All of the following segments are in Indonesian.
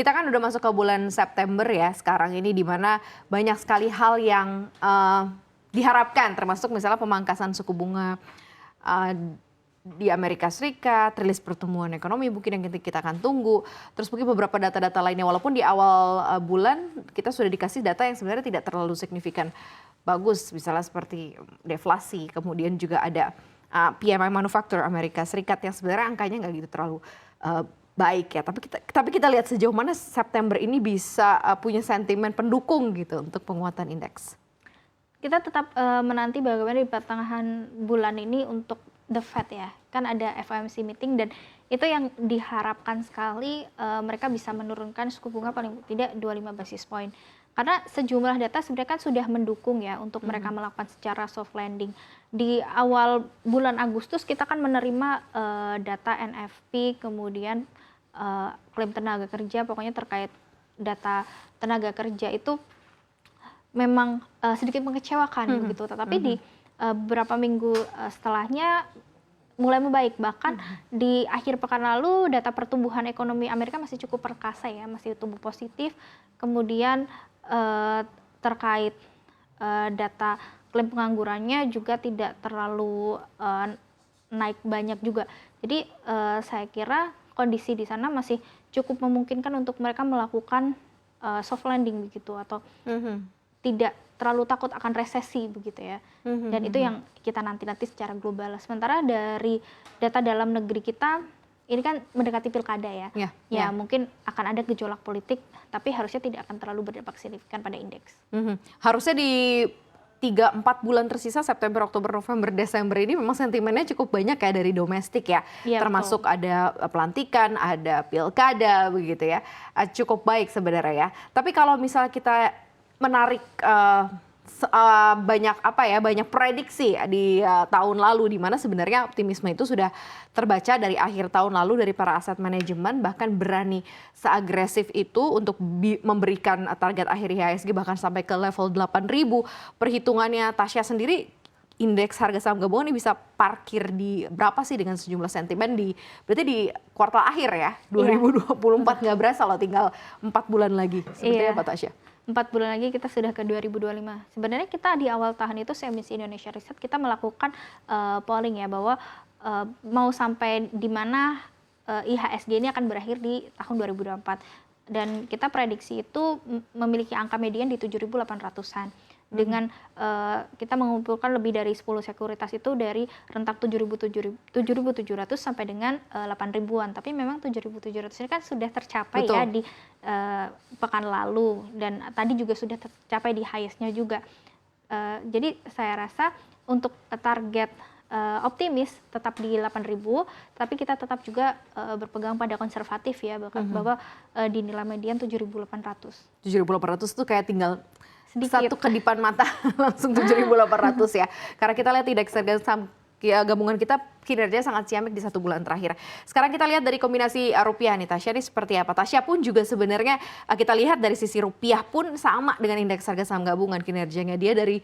Kita kan udah masuk ke bulan September ya sekarang ini, di mana banyak sekali hal yang diharapkan, termasuk misalnya pemangkasan suku bunga eh, di Amerika Serikat, rilis pertumbuhan ekonomi mungkin yang kita akan tunggu. Terus mungkin beberapa data-data lainnya, walaupun di awal bulan kita sudah dikasih data yang sebenarnya tidak terlalu signifikan bagus, misalnya seperti deflasi, kemudian juga ada PMI Manufacturer Amerika Serikat yang sebenarnya angkanya nggak gitu terlalu baik ya. Tapi kita lihat sejauh mana September ini bisa punya sentimen pendukung gitu untuk penguatan indeks. Kita tetap menanti bagaimana di pertengahan bulan ini untuk the Fed ya. Kan ada FOMC meeting dan itu yang diharapkan sekali mereka bisa menurunkan suku bunga paling tidak 25 basis point. Karena sejumlah data sebenarnya kan sudah mendukung ya untuk mereka melakukan secara soft landing. Di awal bulan Agustus kita kan menerima data NFP, kemudian klaim tenaga kerja, pokoknya terkait data tenaga kerja itu memang sedikit mengecewakan begitu. Tetapi di beberapa minggu setelahnya mulai membaik. Bahkan di akhir pekan lalu data pertumbuhan ekonomi Amerika masih cukup perkasa ya, masih tumbuh positif. Kemudian terkait data klaim penganggurannya juga tidak terlalu naik banyak juga. Jadi saya kira kondisi di sana masih cukup memungkinkan untuk mereka melakukan soft landing begitu, atau tidak terlalu takut akan resesi begitu ya. Dan itu yang kita nanti secara global. Sementara dari data dalam negeri kita ini kan mendekati pilkada ya. Ya mungkin akan ada gejolak politik, tapi harusnya tidak akan terlalu berdampak signifikan pada indeks. Harusnya di 3-4 bulan tersisa, September, Oktober, November, Desember ini memang sentimennya cukup banyak ya dari domestik ya. Termasuk betul. Ada pelantikan, ada pilkada begitu ya. Cukup baik sebenarnya ya. Tapi kalau misalnya kita menarik banyak prediksi di tahun lalu, di mana sebenarnya optimisme itu sudah terbaca dari akhir tahun lalu dari para aset manajemen, bahkan berani seagresif itu untuk memberikan target akhir IHSG bahkan sampai ke level 8.000. Perhitungannya Tasya sendiri, indeks harga saham gabungan ini bisa parkir di berapa sih dengan sejumlah sentimen berarti di kuartal akhir ya 2024 nggak berasa loh, tinggal 4 bulan lagi. Sepertinya apa Tasya? 4 bulan lagi kita sudah ke 2025. Sebenarnya kita di awal tahun itu CMC Indonesia Research kita melakukan polling ya, bahwa mau sampai di mana IHSG ini akan berakhir di tahun 2024. Dan kita prediksi itu memiliki angka median di 7.800-an. Dengan kita mengumpulkan lebih dari 10 sekuritas itu dari rentak 7.700 sampai dengan 8.000-an. Tapi memang 7.700 ini kan sudah tercapai ya di pekan lalu, dan tadi juga sudah tercapai di highest-nya juga. Jadi saya rasa untuk target optimis tetap di 8.000, tapi kita tetap juga berpegang pada konservatif ya, bahwa di nilai median 7.800. 7.800 itu kayak tinggal sedikit. Satu kedipan mata langsung 7.800 ya. Karena kita lihat indeks harga saham gabungan kita kinerja sangat ciamik di 1 bulan terakhir. Sekarang kita lihat dari kombinasi rupiah nih Tasya, ini seperti apa? Tasya pun juga sebenarnya kita lihat dari sisi rupiah pun sama dengan indeks harga saham gabungan, kinerjanya dia dari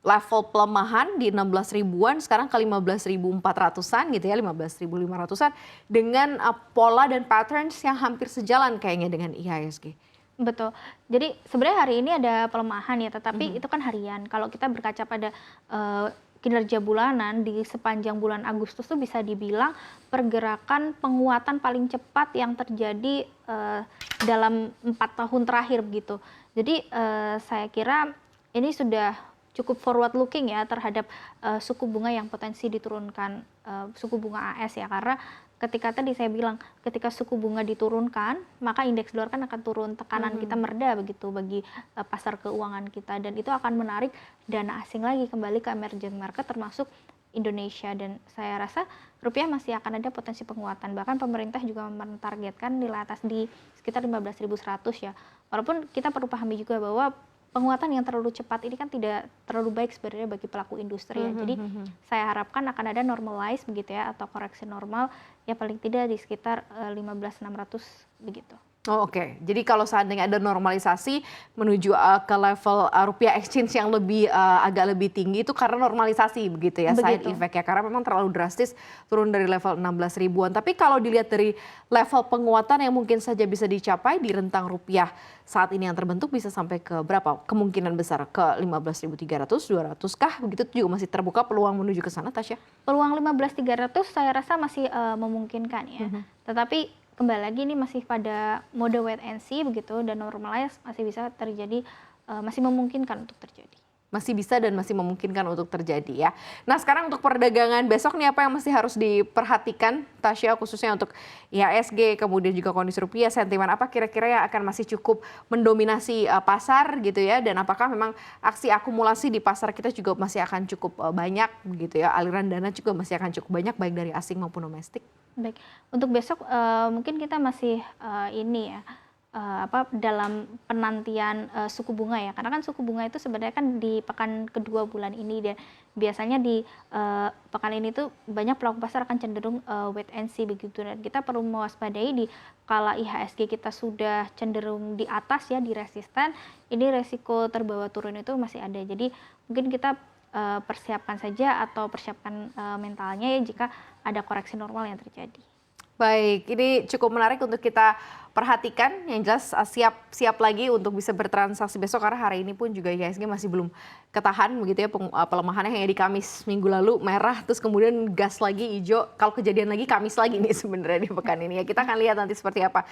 level pelemahan di 16 ribuan sekarang ke 15.400-an gitu ya, 15.500-an dengan pola dan patterns yang hampir sejalan kayaknya dengan IHSG. Betul. Jadi sebenarnya hari ini ada pelemahan ya, tetapi itu kan harian. Kalau kita berkaca pada kinerja bulanan di sepanjang bulan Agustus tuh bisa dibilang pergerakan penguatan paling cepat yang terjadi dalam 4 tahun terakhir begitu. Jadi saya kira ini sudah cukup forward looking ya terhadap suku bunga yang potensi diturunkan, suku bunga AS ya, karena ketika tadi saya bilang ketika suku bunga diturunkan maka indeks dolar kan akan turun, tekanan kita mereda begitu bagi pasar keuangan kita, dan itu akan menarik dana asing lagi kembali ke emerging market termasuk Indonesia, dan saya rasa rupiah masih akan ada potensi penguatan. Bahkan pemerintah juga mentargetkan nilai atas di sekitar 15.100 ya. Walaupun kita perlu pahami juga bahwa penguatan yang terlalu cepat ini kan tidak terlalu baik sebenarnya bagi pelaku industri ya. Jadi saya harapkan akan ada normalize begitu ya, atau koreksi normal ya paling tidak di sekitar 15.600 begitu. Oh, oke. Jadi kalau seandainya ada normalisasi menuju ke level rupiah exchange yang lebih agak lebih tinggi itu karena normalisasi begitu ya, side Begitu. effect ya, karena memang terlalu drastis turun dari level 16 ribuan. Tapi kalau dilihat dari level penguatan yang mungkin saja bisa dicapai di rentang rupiah saat ini yang terbentuk bisa sampai ke berapa? Kemungkinan besar ke 15.300, 200 kah? Begitu juga masih terbuka peluang menuju ke sana, Tasya? Peluang 15.300 saya rasa masih memungkinkan ya. Tetapi kembali lagi ini masih pada mode wait and see begitu, dan normalize masih bisa terjadi, masih memungkinkan untuk terjadi. Masih bisa dan masih memungkinkan untuk terjadi ya. Nah sekarang untuk perdagangan besok nih apa yang masih harus diperhatikan Tasya, khususnya untuk IHSG, kemudian juga kondisi rupiah, sentimen apa kira-kira yang akan masih cukup mendominasi pasar gitu ya, dan apakah memang aksi akumulasi di pasar kita juga masih akan cukup banyak begitu ya, aliran dana juga masih akan cukup banyak baik dari asing maupun domestik. Baik, untuk besok, mungkin kita masih, ini ya, dalam penantian, suku bunga ya, karena kan suku bunga itu sebenarnya kan di pekan kedua bulan ini, dan biasanya di, pekan ini tuh banyak pelaku pasar akan cenderung, wait and see begitu, dan kita perlu mewaspadai di kala IHSG kita sudah cenderung di atas ya, di resisten, ini resiko terbawa turun itu masih ada. Jadi mungkin kita persiapkan saja atau persiapkan mentalnya ya jika ada koreksi normal yang terjadi. Baik, ini cukup menarik untuk kita perhatikan. Yang jelas siap lagi untuk bisa bertransaksi besok karena hari ini pun juga IHSG masih belum ketahan begitu ya, pelemahannya hanya di Kamis minggu lalu merah terus kemudian gas lagi hijau. Kalau kejadian lagi Kamis lagi nih sebenarnya di pekan ini ya. Kita akan lihat nanti seperti apa.